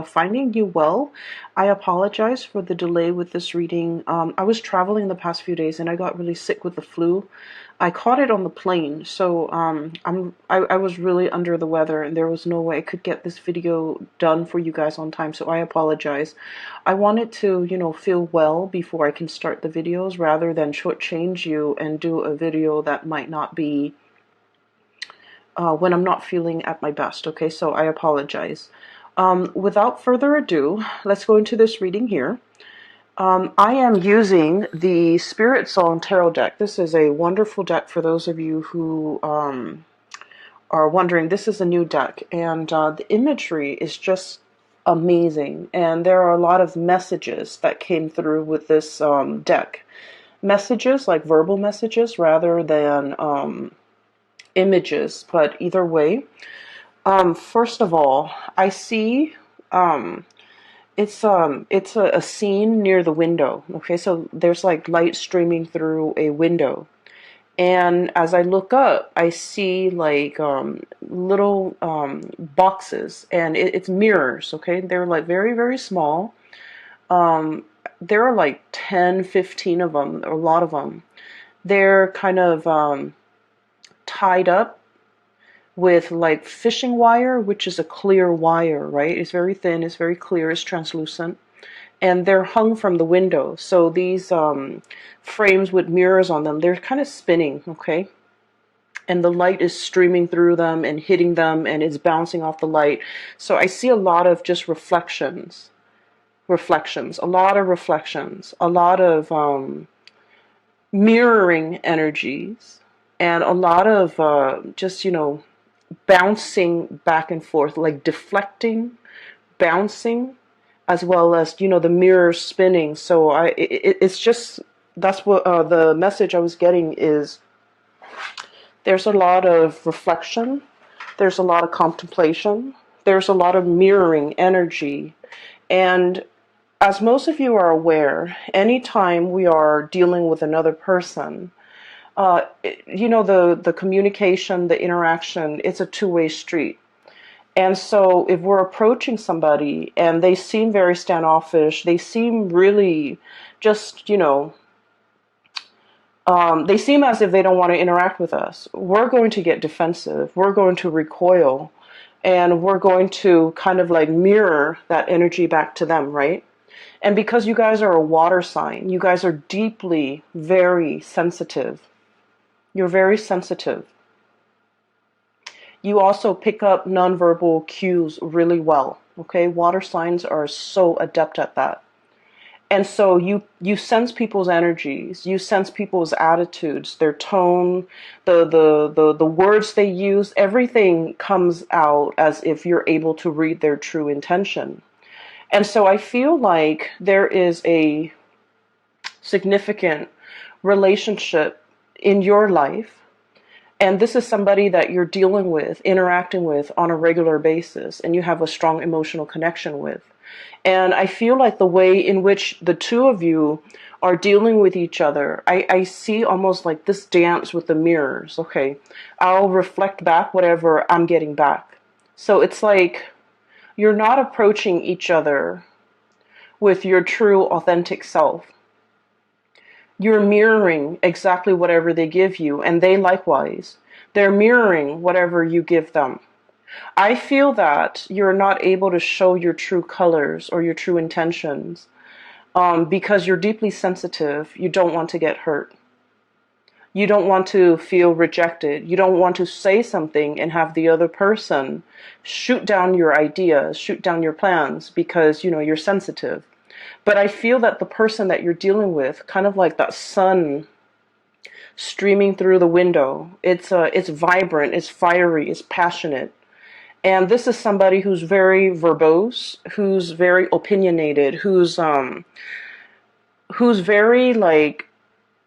finding you well. I apologize for the delay with this reading. I was traveling the past few days and I got really sick with the flu. I caught it on the plane, so I was really under the weather and there was no way I could get this video done for you guys on time, so I apologize. I wanted to, feel well before I can start the videos rather than shortchange you and do a video that might not be when I'm not feeling at my best, okay? So I apologize. Without further ado, let's go into this reading here. I am using the Spirit Song Tarot deck. This is a wonderful deck for those of you who are wondering. This is a new deck, and the imagery is just amazing. And there are a lot of messages that came through with this deck. Messages, like verbal messages, rather than images, but either way. First of all, I see it's a scene near the window. Okay, so there's like light streaming through a window, and as I look up, I see like little boxes, and it's mirrors. Okay, they're like very, very small. There are like 10, 15 of them, or a lot of them. They're kind of tied up with like fishing wire, which is a clear wire, right? It's very thin, it's very clear, it's translucent, and they're hung from the window. So these frames with mirrors on them, they're kind of spinning, okay? And the light is streaming through them and hitting them, and it's bouncing off the light. So I see a lot of just reflections, a lot of reflections, a lot of mirroring energies, and a lot of just, bouncing back and forth, like deflecting, bouncing, as well as, the mirror spinning. So it's just, that's what the message I was getting is, there's a lot of reflection, there's a lot of contemplation, there's a lot of mirroring energy. And as most of you are aware, anytime we are dealing with another person, the communication, the interaction, it's a two-way street. And so if we're approaching somebody and they seem very standoffish, they seem really just, they seem as if they don't want to interact with us, we're going to get defensive, we're going to recoil, and we're going to kind of like mirror that energy back to them, right? And because you guys are a water sign, you guys are deeply, very sensitive. You're very sensitive. You also pick up nonverbal cues really well. Okay, water signs are so adept at that. And so you sense people's energies, you sense people's attitudes, their tone, the words they use, everything comes out as if you're able to read their true intention. And so I feel like there is a significant relationship in your life, and this is somebody that you're dealing with, interacting with on a regular basis, and you have a strong emotional connection with. And I feel like the way in which the two of you are dealing with each other, I see almost like this dance with the mirrors. Okay, I'll reflect back whatever I'm getting back. So it's like you're not approaching each other with your true, authentic self. You're mirroring exactly whatever they give you, and they likewise. They're mirroring whatever you give them. I feel that you're not able to show your true colors or your true intentions because you're deeply sensitive. You don't want to get hurt. You don't want to feel rejected. You don't want to say something and have the other person shoot down your ideas, shoot down your plans because, you're sensitive. But I feel that the person that you're dealing with, kind of like that sun streaming through the window, it's vibrant, it's fiery, it's passionate. And this is somebody who's very verbose, who's very opinionated, who's very like,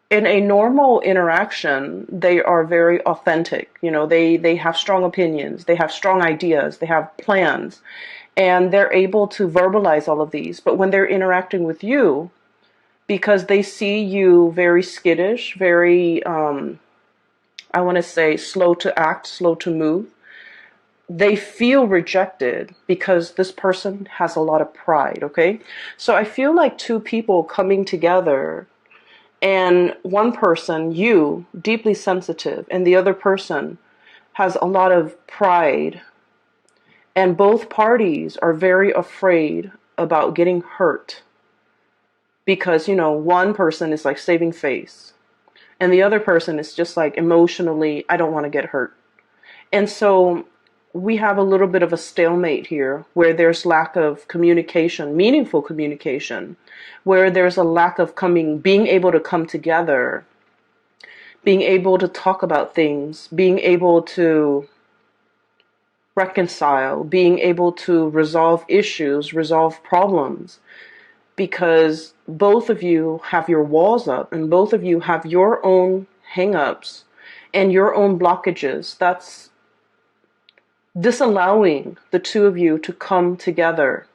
in a normal interaction, they are very authentic. They have strong opinions, they have strong ideas, they have plans, and they're able to verbalize all of these. But when they're interacting with you, because they see you very skittish, very, I want to say slow to act, slow to move, they feel rejected because this person has a lot of pride, okay? So I feel like two people coming together, and one person, you, deeply sensitive, and the other person has a lot of pride, and both parties are very afraid about getting hurt because, one person is like saving face, and the other person is just like emotionally, I don't want to get hurt. And so we have a little bit of a stalemate here where there's lack of communication, meaningful communication, where there's a lack of being able to come together, being able to talk about things, being able to reconcile, being able to resolve issues, resolve problems, because both of you have your walls up and both of you have your own hang-ups and your own blockages that's disallowing the two of you to come together.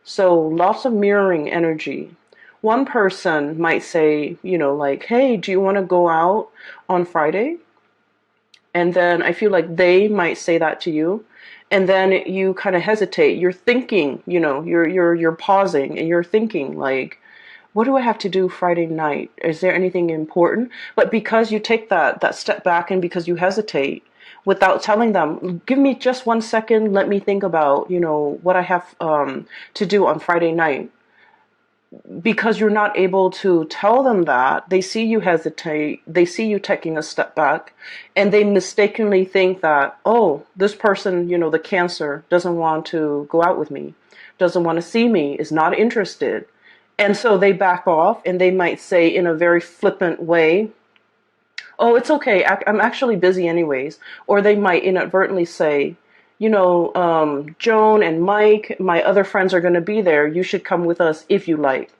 So lots of mirroring energy. One person might say, like, hey, do you want to go out on Friday? And then I feel like they might say that to you. And then you kind of hesitate. You're thinking, you're pausing and you're thinking like, what do I have to do Friday night? Is there anything important? But because you take that step back and because you hesitate, without telling them, give me just 1 second, let me think about, what I have to do on Friday night. Because you're not able to tell them that, they see you hesitate, they see you taking a step back, and they mistakenly think that, oh, this person, the Cancer, doesn't want to go out with me, doesn't want to see me, is not interested. And so they back off and they might say in a very flippant way, oh, it's okay, I'm actually busy anyways. Or they might inadvertently say, Joan and Mike, my other friends are going to be there. You should come with us if you like.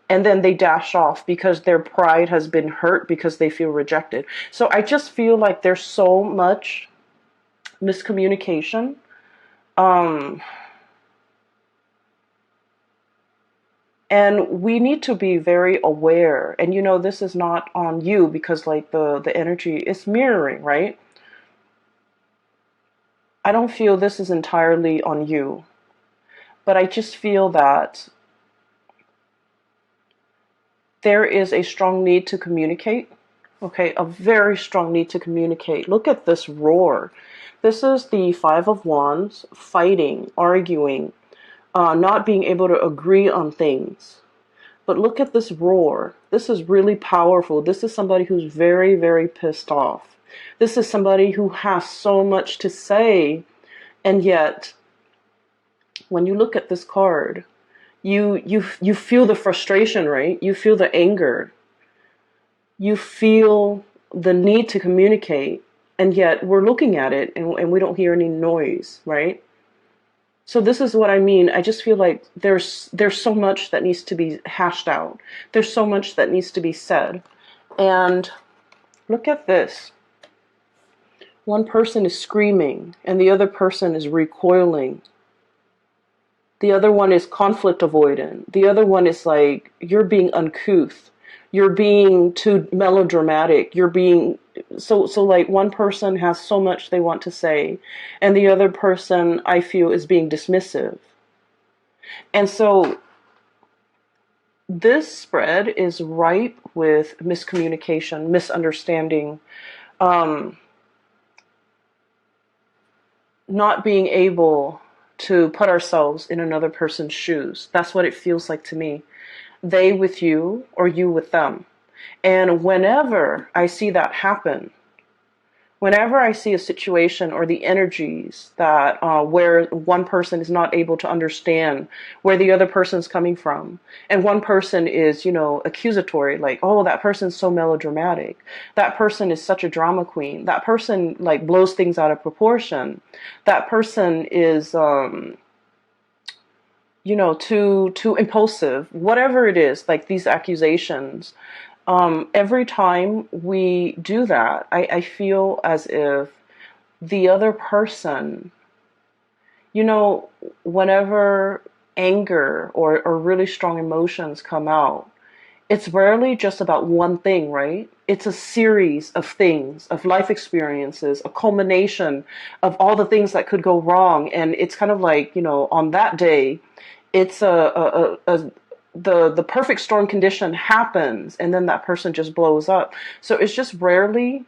And then they dash off because their pride has been hurt because they feel rejected. So I just feel like there's so much miscommunication. And we need to be very aware. And this is not on you because like the energy is mirroring, right? I don't feel this is entirely on you. But I just feel that there is a strong need to communicate. Okay, a very strong need to communicate. Look at this roar. This is the Five of Wands, fighting, arguing, not being able to agree on things. But look at this roar. This is really powerful. This is somebody who's very, very pissed off. This is somebody who has so much to say. And yet, when you look at this card, you feel the frustration, right? You feel the anger. You feel the need to communicate. And yet, we're looking at it and we don't hear any noise, right? So this is what I mean. I just feel like there's so much that needs to be hashed out. There's so much that needs to be said. And look at this. One person is screaming and the other person is recoiling. The other one is conflict avoidant. The other one is like, you're being uncouth. You're being too melodramatic. You're being so like one person has so much they want to say and the other person I feel is being dismissive. And so this spread is ripe with miscommunication, misunderstanding, not being able to put ourselves in another person's shoes. That's what it feels like to me. They with you or you with them. And whenever I see that happen, whenever I see a situation or the energies that where one person is not able to understand where the other person's coming from, and one person is, accusatory, like, oh, that person's so melodramatic, that person is such a drama queen, that person like blows things out of proportion, that person is too impulsive, whatever it is, like these accusations. Every time we do that, I feel as if the other person, whenever anger or really strong emotions come out, it's rarely just about one thing, right? It's a series of things, of life experiences, a culmination of all the things that could go wrong. And it's kind of like, on that day, it's the perfect storm condition happens, and then that person just blows up. So it's just rarely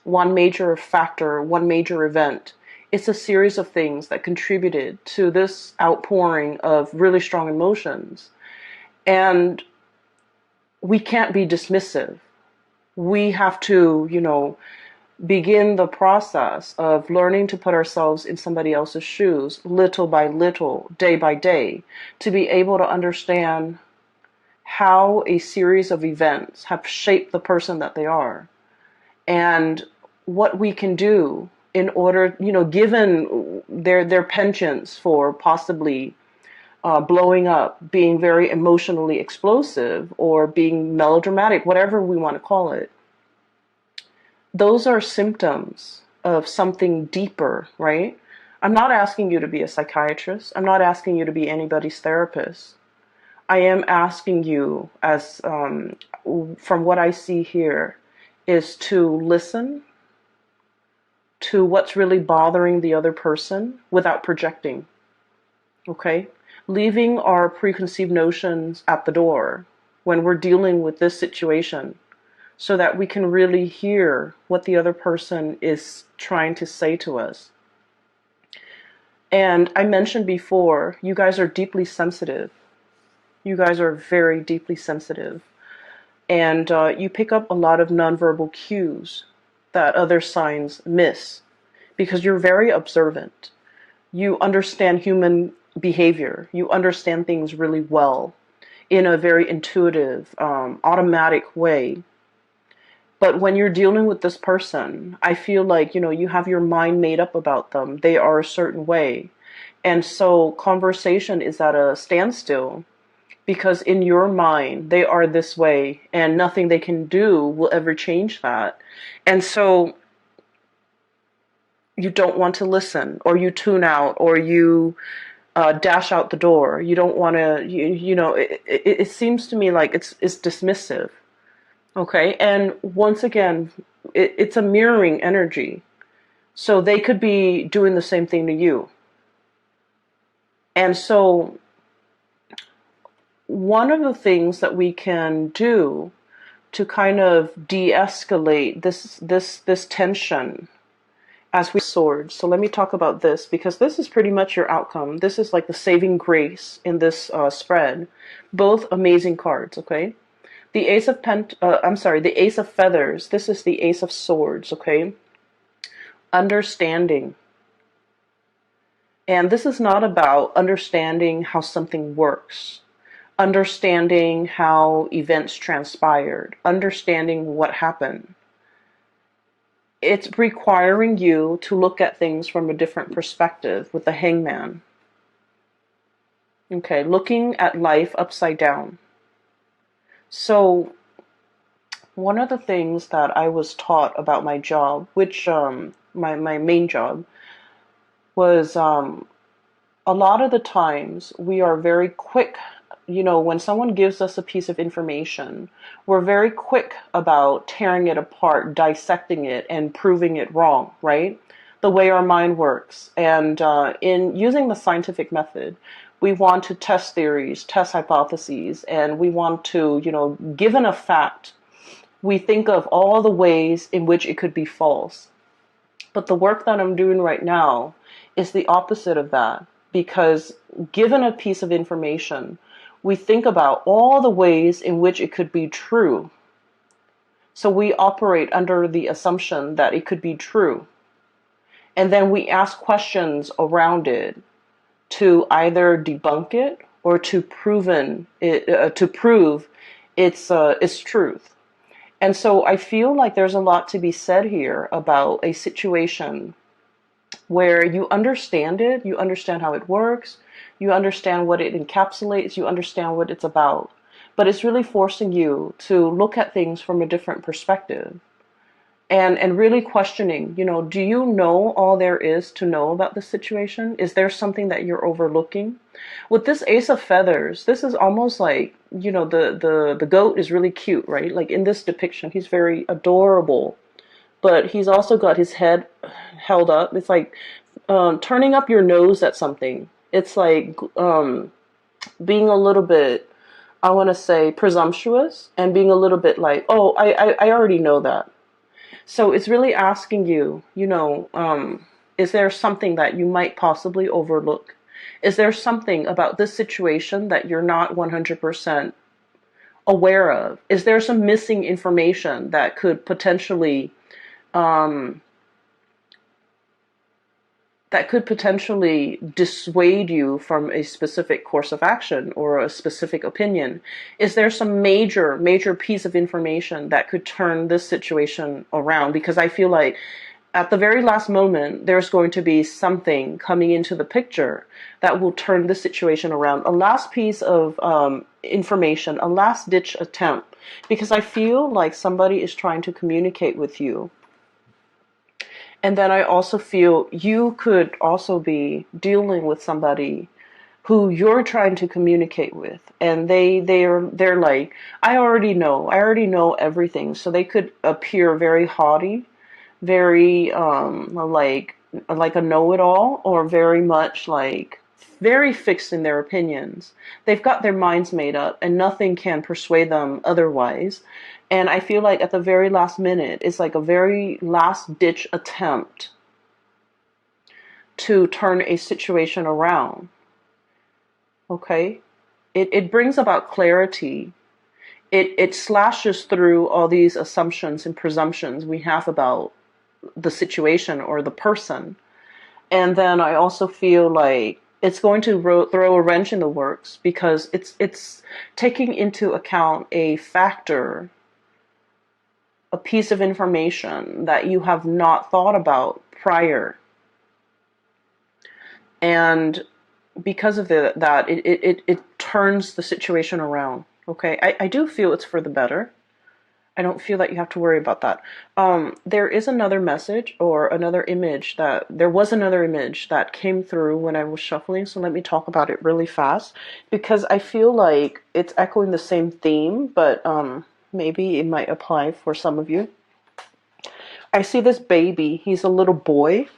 one major factor, one major event. It's a series of things that contributed to this outpouring of really strong emotions. And we can't be dismissive. We have to, begin the process of learning to put ourselves in somebody else's shoes, little by little, day by day, to be able to understand how a series of events have shaped the person that they are, and what we can do in order, given their penchants for possibly blowing up, being very emotionally explosive, or being melodramatic, whatever we want to call it. Those are symptoms of something deeper, right? I'm not asking you to be a psychiatrist. I'm not asking you to be anybody's therapist. I am asking you, as from what I see here, is to listen to what's really bothering the other person without projecting, okay? Leaving our preconceived notions at the door when we're dealing with this situation, so that we can really hear what the other person is trying to say to us. And I mentioned before, you guys are deeply sensitive. You guys are very deeply sensitive. And you pick up a lot of nonverbal cues that other signs miss, because you're very observant. You understand human behavior. You understand things really well in a very intuitive, automatic way. But when you're dealing with this person, I feel like, you have your mind made up about them. They are a certain way. And so conversation is at a standstill, because in your mind, they are this way, and nothing they can do will ever change that. And so you don't want to listen, or you tune out, or you dash out the door. You don't want to, it seems to me like it's dismissive. Okay, and once again, it's a mirroring energy. So they could be doing the same thing to you. And so one of the things that we can do to kind of de-escalate this tension as we sword. So let me talk about this, because this is pretty much your outcome. This is like the saving grace in this spread. Both amazing cards, okay? The Ace of the Ace of Feathers. This is the Ace of Swords, okay? Understanding. And this is not about understanding how something works, understanding how events transpired, understanding what happened. It's requiring you to look at things from a different perspective with the Hangman. Okay, looking at life upside down. So one of the things that I was taught about my job, which my main job, was a lot of the times we are very quick, when someone gives us a piece of information, we're very quick about tearing it apart, dissecting it, and proving it wrong, right? The way our mind works. And in using the scientific method, we want to test theories, test hypotheses, and we want to, given a fact, we think of all the ways in which it could be false. But the work that I'm doing right now is the opposite of that, because given a piece of information, we think about all the ways in which it could be true. So we operate under the assumption that it could be true. And then we ask questions around it to either debunk it or to prove its truth. And so I feel like there's a lot to be said here about a situation where you understand it, you understand how it works, you understand what it encapsulates, you understand what it's about. But it's really forcing you to look at things from a different perspective. and really questioning, do you know all there is to know about the situation? Is there something that you're overlooking? With this Ace of Feathers, this is almost like, the goat is really cute, right? Like in this depiction, he's very adorable, but he's also got his head held up. It's like turning up your nose at something. It's like being a little bit, I want to say, presumptuous, and being a little bit like, oh, I already know that. So it's really asking you, is there something that you might possibly overlook? Is there something about this situation that you're not 100% aware of? Is there some missing information that could potentially um, dissuade you from a specific course of action or a specific opinion? Is there some major piece of information that could turn this situation around? Because I feel like at the very last moment, there's going to be something coming into the picture that will turn this situation around. A last piece of information, a last ditch attempt, because I feel like somebody is trying to communicate with you. And then I also feel you could also be dealing with somebody who you're trying to communicate with, and they're like, I already know everything. So they could appear very haughty, very like a know-it-all, or very much like very fixed in their opinions. They've got their minds made up and nothing can persuade them otherwise. And I feel like at the very last minute, it's like a very last ditch attempt to turn a situation around. Okay? It brings about clarity. It slashes through all these assumptions and presumptions we have about the situation or the person. And then I also feel like it's going to throw a wrench in the works, because it's taking into account a factor, a piece of information that you have not thought about prior. And because of that, it turns the situation around. Okay, I do feel it's for the better. I don't feel that you have to worry about that. There is another message, or another image there was another image that came through when I was shuffling. So let me talk about it really fast, because I feel like it's echoing the same theme, but maybe it might apply for some of you. I see this baby. He's a little boy.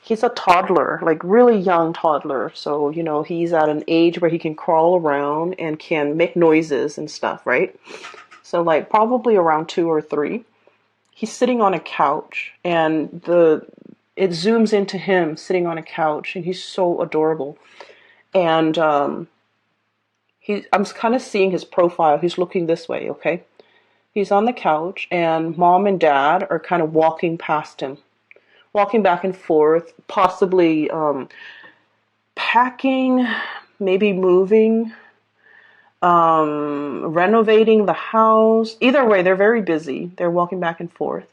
He's a toddler, like really young toddler. So, he's at an age where he can crawl around and can make noises and stuff, right? So like probably around 2 or 3. He's sitting on a couch, and it zooms into him sitting on a couch, and he's so adorable. And I'm kind of seeing his profile. He's looking this way, okay? He's on the couch, and mom and dad are kind of walking past him, walking back and forth, possibly packing, maybe moving, renovating the house. Either way, they're very busy. They're walking back and forth.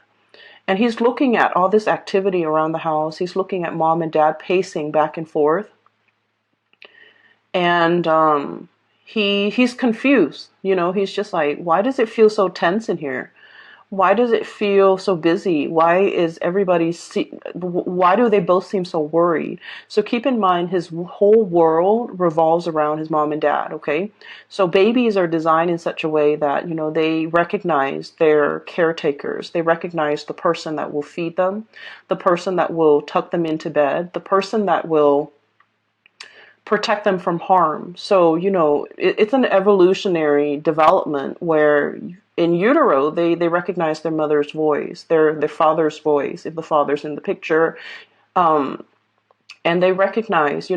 And he's looking at all this activity around the house. He's looking at mom and dad pacing back and forth. And he's confused. He's just like, why does it feel so tense in here? Why does it feel so busy? Why do they both seem so worried? So keep in mind, his whole world revolves around his mom and dad, okay? So babies are designed in such a way that, they recognize their caretakers. They recognize the person that will feed them, the person that will tuck them into bed, the person that will protect them from harm. So, it's an evolutionary development where in utero, they recognize their mother's voice, their father's voice, if the father's in the picture. And they recognize,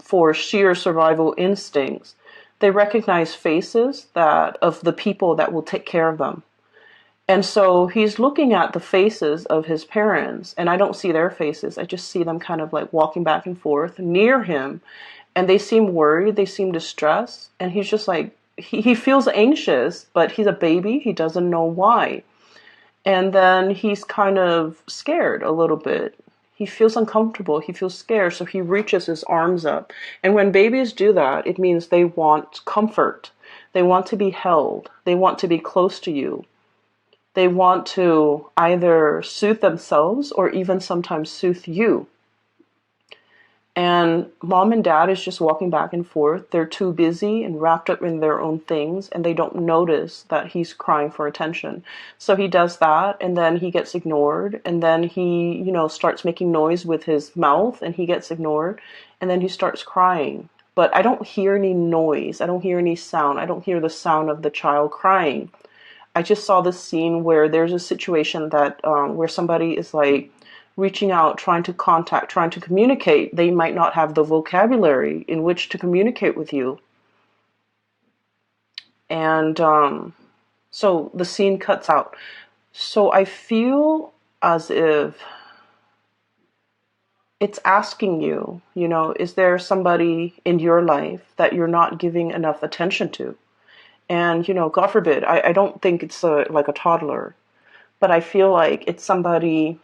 for sheer survival instincts, they recognize faces of the people that will take care of them. And so he's looking at the faces of his parents, and I don't see their faces. I just see them kind of like walking back and forth near him. And they seem worried, they seem distressed. And he's just like, he feels anxious, but he's a baby. He doesn't know why. And then he's kind of scared a little bit. He feels uncomfortable. He feels scared. So he reaches his arms up. And when babies do that, it means they want comfort. They want to be held. They want to be close to you. They want to either soothe themselves or even sometimes soothe you. And mom and dad is just walking back and forth. They're too busy and wrapped up in their own things, and they don't notice that he's crying for attention. So he does that, and then he gets ignored, and then he, starts making noise with his mouth, and he gets ignored, and then he starts crying. But I don't hear any noise. I don't hear any sound. I don't hear the sound of the child crying. I just saw this scene where there's a situation that where somebody is like reaching out, trying to contact, trying to communicate. They might not have the vocabulary in which to communicate with you. And so the scene cuts out. So I feel as if it's asking you, is there somebody in your life that you're not giving enough attention to? And, God forbid, I don't think it's like a toddler, but I feel like it's somebody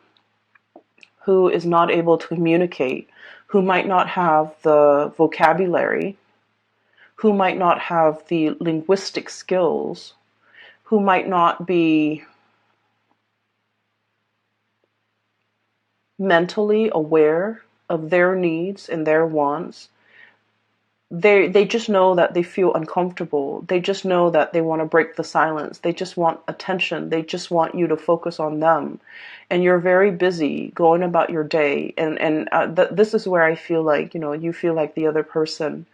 who is not able to communicate, who might not have the vocabulary, who might not have the linguistic skills, who might not be mentally aware of their needs and their wants. They just know that they feel uncomfortable. They just know that they want to break the silence. They just want attention. They just want you to focus on them. And you're very busy going about your day. And this is where I feel like, you feel like the other person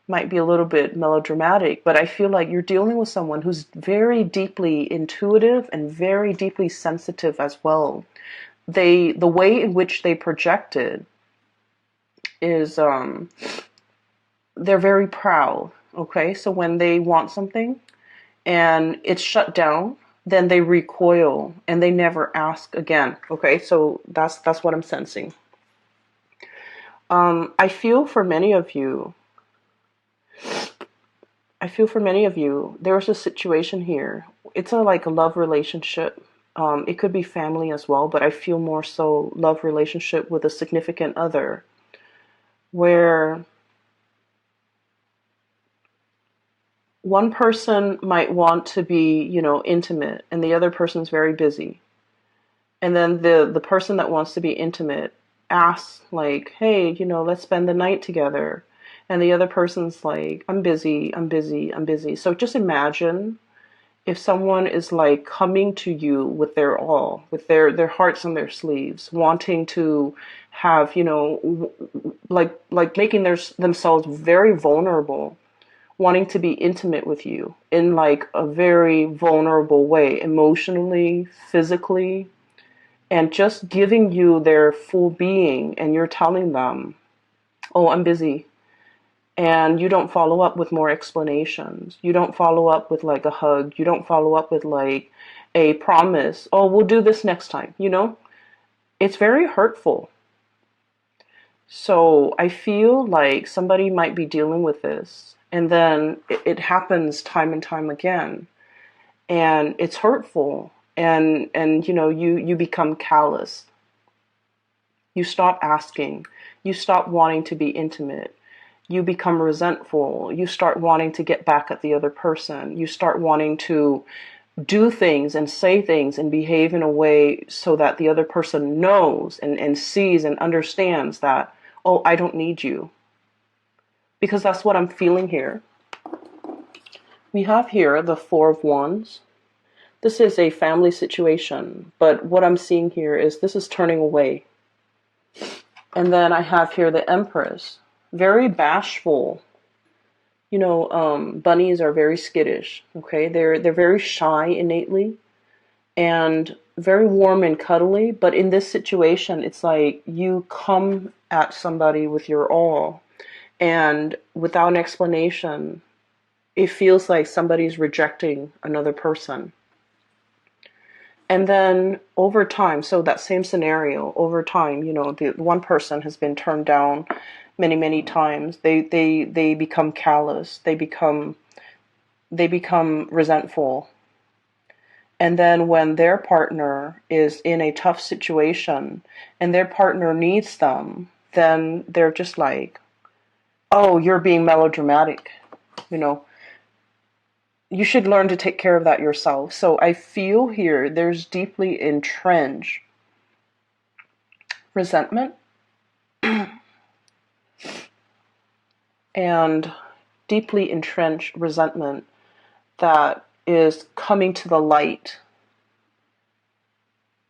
might be a little bit melodramatic, but I feel like you're dealing with someone who's very deeply intuitive and very deeply sensitive as well. The way in which they project it is, they're very proud, okay? So when they want something and it's shut down, then they recoil and they never ask again, okay? So that's what I'm sensing. I feel for many of you, there's a situation here. It's like a love relationship. It could be family as well, but I feel more so love relationship with a significant other, where one person might want to be, intimate, and the other person's very busy. And then the person that wants to be intimate asks, like, hey, let's spend the night together. And the other person's like, I'm busy, I'm busy, I'm busy. So just imagine if someone is like coming to you with their all, with their hearts on their sleeves, wanting to have, like making themselves very vulnerable, wanting to be intimate with you in like a very vulnerable way, emotionally, physically, and just giving you their full being, and you're telling them, oh, I'm busy. And you don't follow up with more explanations. You don't follow up with like a hug. You don't follow up with like a promise. Oh, we'll do this next time. It's very hurtful. So I feel like somebody might be dealing with this, and then it happens time and time again, and it's hurtful, and you become callous. You stop asking. You stop wanting to be intimate. You become resentful. You start wanting to get back at the other person. You start wanting to do things and say things and behave in a way so that the other person knows and sees and understands that, oh, I don't need you. Because that's what I'm feeling here. We have here the Four of Wands. This is a family situation, but what I'm seeing here is this is turning away. And then I have here the Empress. Very bashful. Bunnies are very skittish, okay? They're very shy innately and very warm and cuddly, but in this situation, it's like you come at somebody with your all, and without an explanation, it feels like somebody's rejecting another person. And then over time, so that same scenario, over time, the one person has been turned down many, many times. They become callous. They become resentful. And then when their partner is in a tough situation and their partner needs them, then they're just like, oh, you're being melodramatic. you should learn to take care of that yourself. So I feel here there's deeply entrenched resentment and deeply entrenched resentment that is coming to the light.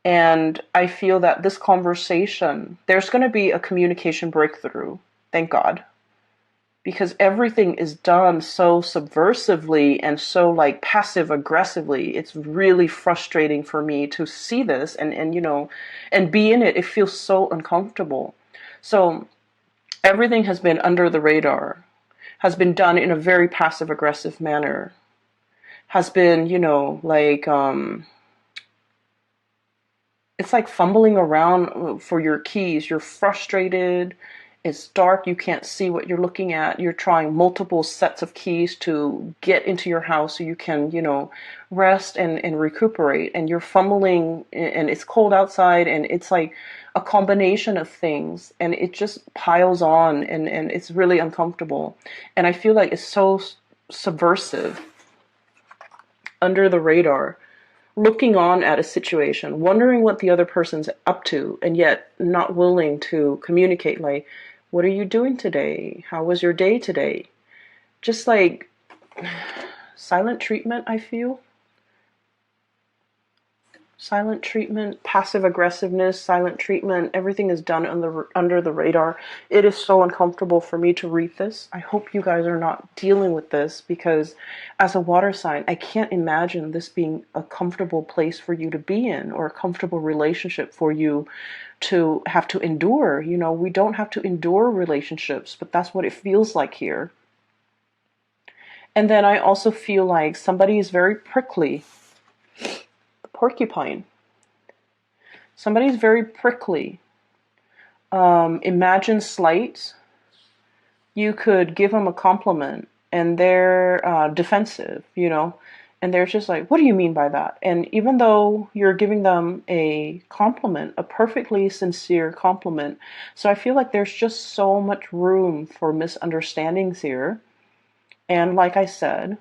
And I feel that this conversation, there's going to be a communication breakthrough, thank God. Because everything is done so subversively and so like passive aggressively. It's really frustrating for me to see this and you know, and be in it. It feels so uncomfortable. So everything has been under the radar, has been done in a very passive aggressive manner, has been, you know, like, it's like fumbling around for your keys. You're frustrated. It's dark. You can't see what you're looking at. You're trying multiple sets of keys to get into your house so you can, you know, rest and recuperate. And you're fumbling and it's cold outside and it's like a combination of things and it just piles on and it's really uncomfortable. And I feel like it's so subversive, under the radar, looking on at a situation, wondering what the other person's up to, and yet not willing to communicate, like, what are you doing today? How was your day today? Just like silent treatment, I feel. Silent treatment, passive aggressiveness, silent treatment, everything is done under the radar. It is so uncomfortable for me to read this. I hope you guys are not dealing with this because as a water sign, I can't imagine this being a comfortable place for you to be in or a comfortable relationship for you to have to endure. You know, we don't have to endure relationships, but that's what it feels like here. And then I also feel like somebody is very prickly. Porcupine. Somebody's very prickly. Imagine slight. You could give them a compliment and they're defensive, you know, and they're just like, what do you mean by that? And even though you're giving them a compliment, a perfectly sincere compliment, so I feel like there's just so much room for misunderstandings here. And like I said,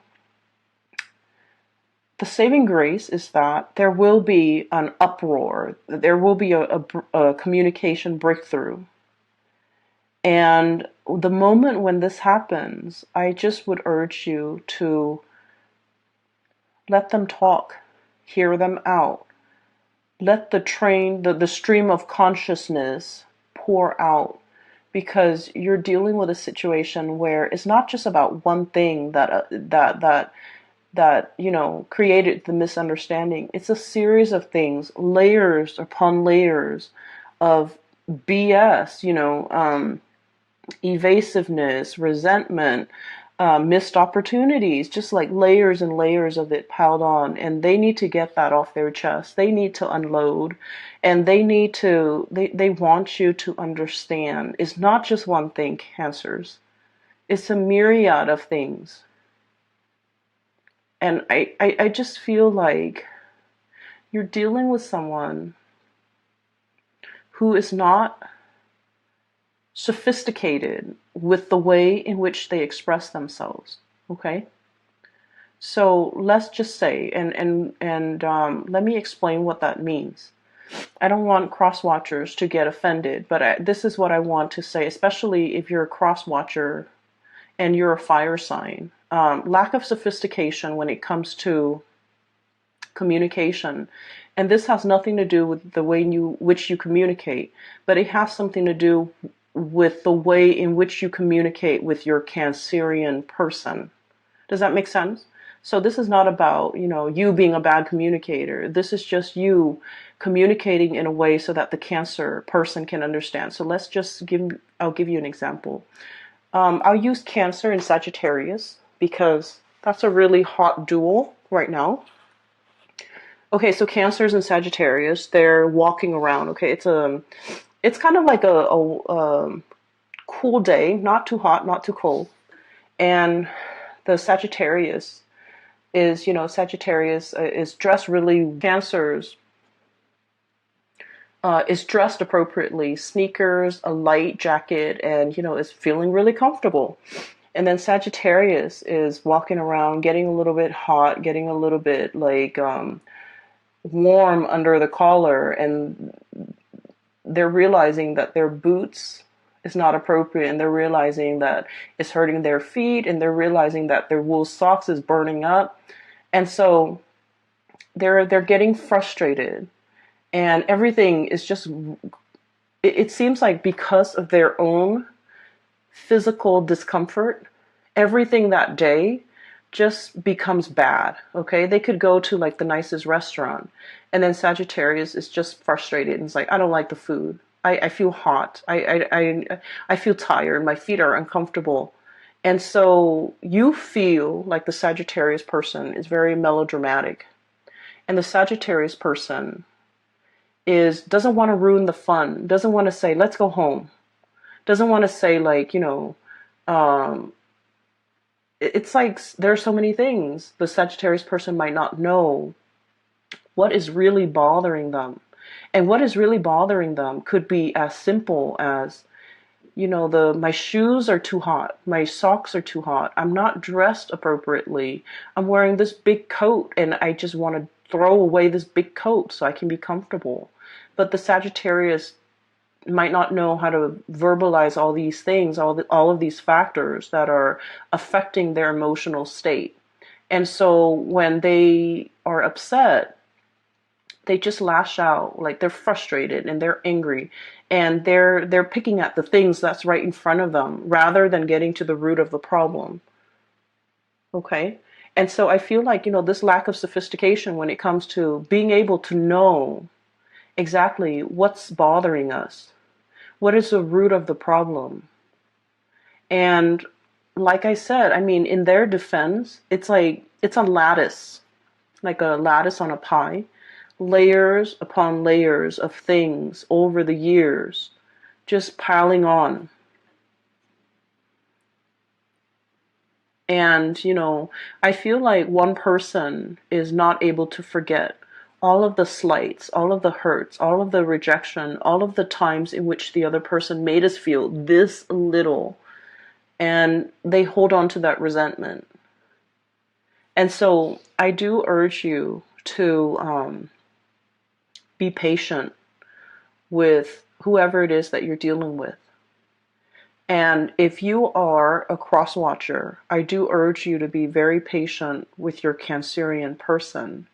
the saving grace is that there will be an uproar, there will be a communication breakthrough. And the moment when this happens, I just would urge you to let them talk, hear them out, let the stream of consciousness pour out. Because you're dealing with a situation where it's not just about one thing that you know created the misunderstanding. It's a series of things, layers upon layers of BS, you know, evasiveness, resentment, missed opportunities, just like layers and layers of it piled on. And they need to get that off their chest. They need to unload, and they want you to understand it's not just one thing, Cancers. It's a myriad of things. And I just feel like you're dealing with someone who is not sophisticated with the way in which they express themselves. Okay? So let's just say, let me explain what that means. I don't want cross watchers to get offended, but this is what I want to say, especially if you're a cross watcher and you're a fire sign. Lack of sophistication when it comes to communication. And this has nothing to do with the way in which you communicate, but it has something to do with the way in which you communicate with your Cancerian person. Does that make sense? So this is not about, you know, you being a bad communicator. This is just you communicating in a way so that the Cancer person can understand. So I'll give you an example. I'll use Cancer and Sagittarius because that's a really hot duel right now. Okay, so Cancers and Sagittarius, they're walking around. Okay, it's kind of like a cool day, not too hot, not too cold. And the Sagittarius is dressed really, Cancers is dressed appropriately, sneakers, a light jacket, and, you know, is feeling really comfortable. And then Sagittarius is walking around, getting a little bit hot, getting a little bit like warm under the collar, and they're realizing that their boots is not appropriate, and they're realizing that it's hurting their feet, and they're realizing that their wool socks is burning up. And so they're getting frustrated, and everything is just, it seems like because of their own physical discomfort, everything that day just becomes bad. Okay, they could go to like the nicest restaurant, and then Sagittarius is just frustrated and it's like, I don't like the food. I feel hot. I feel tired. My feet are uncomfortable. And so you feel like the Sagittarius person is very melodramatic, and the Sagittarius person is doesn't want to ruin the fun. Doesn't want to say, let's go home. Doesn't want to say like, um, it's like there are so many things. The Sagittarius person might not know what is really bothering them. And what is really bothering them could be as simple as, my shoes are too hot, my socks are too hot, I'm not dressed appropriately, I'm wearing this big coat and I just want to throw away this big coat so I can be comfortable. But the Sagittarius might not know how to verbalize all these things, all of these factors that are affecting their emotional state. And so when they are upset, they just lash out, like they're frustrated and they're angry, and they're picking at the things that's right in front of them rather than getting to the root of the problem. Okay? And so I feel like, this lack of sophistication when it comes to being able to know exactly what's bothering us, what is the root of the problem. And like I said, I mean, in their defense, it's like it's a lattice, like a lattice on a pie, layers upon layers of things over the years, just piling on. And, I feel like one person is not able to forget all of the slights, all of the hurts, all of the rejection, all of the times in which the other person made us feel this little. And they hold on to that resentment. And so I do urge you to be patient with whoever it is that you're dealing with. And if you are a cross watcher, I do urge you to be very patient with your Cancerian person,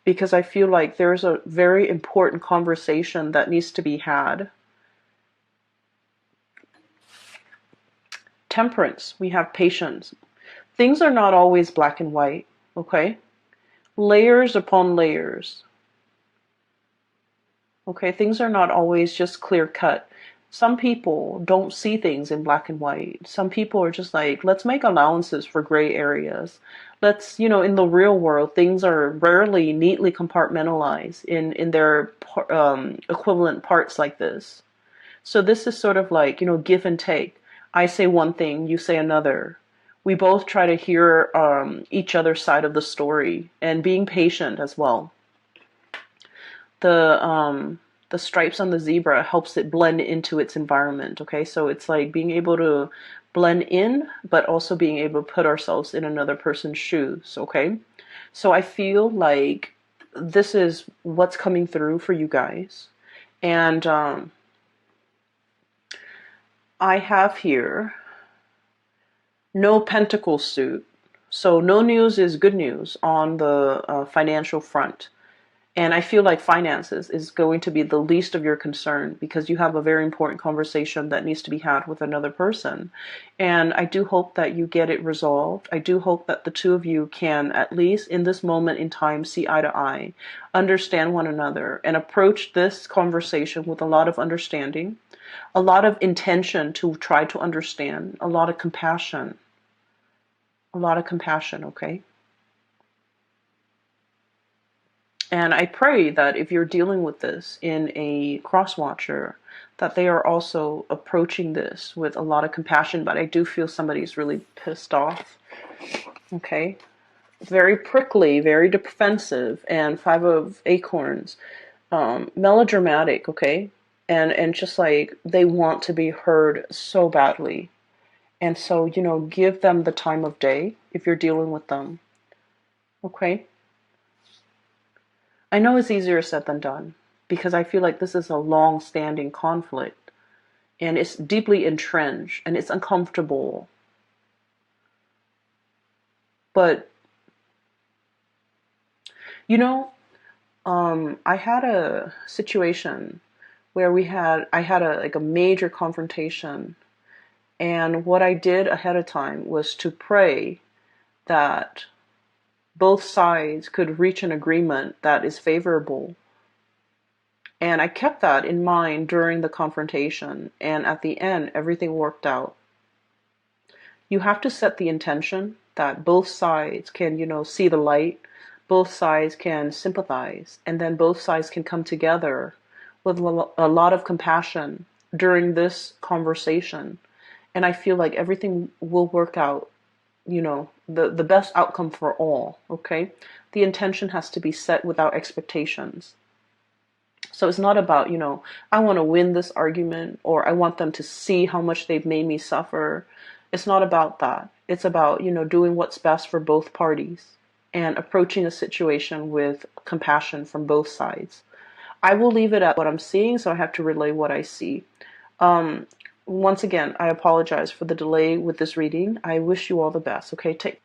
because I feel like there's a very important conversation that needs to be had. Temperance, we have patience. Things are not always black and white, okay? Layers upon layers. Okay, things are not always just clear cut. Some people don't see things in black and white. Some people are just like, let's make allowances for gray areas. Let's, in the real world, things are rarely neatly compartmentalized in their equivalent parts like this. So this is sort of like, give and take. I say one thing, you say another. We both try to hear each other's side of the story, and being patient as well. The stripes on the zebra helps it blend into its environment. Okay, so it's like being able to blend in, but also being able to put ourselves in another person's shoes. Okay, so I feel like this is what's coming through for you guys, and I have here no pentacle suit. So no news is good news on the financial front. And I feel like finances is going to be the least of your concern, because you have a very important conversation that needs to be had with another person. And I do hope that you get it resolved. I do hope that the two of you can, at least in this moment in time, see eye to eye, understand one another, and approach this conversation with a lot of understanding, a lot of intention to try to understand, a lot of compassion. A lot of compassion, okay? And I pray that if you're dealing with this in a cross-watcher, that they are also approaching this with a lot of compassion. But I do feel somebody's really pissed off. Okay? Very prickly, very defensive, and 5 of acorns. Melodramatic, okay? And just like they want to be heard so badly. And so, give them the time of day if you're dealing with them. Okay? I know it's easier said than done because I feel like this is a long-standing conflict and it's deeply entrenched and it's uncomfortable. But, you know, I had a situation where I had a major confrontation, and what I did ahead of time was to pray that both sides could reach an agreement that is favorable. And I kept that in mind during the confrontation, and at the end, everything worked out. You have to set the intention that both sides can, see the light, both sides can sympathize, and then both sides can come together with a lot of compassion during this conversation. And I feel like everything will work out, the best outcome for all, okay? The intention has to be set without expectations. So it's not about, I want to win this argument or I want them to see how much they've made me suffer. It's not about that. It's about, doing what's best for both parties and approaching a situation with compassion from both sides. I will leave it at what I'm seeing, so I have to relay what I see. Once again, I apologize for the delay with this reading. I wish you all the best. Okay, take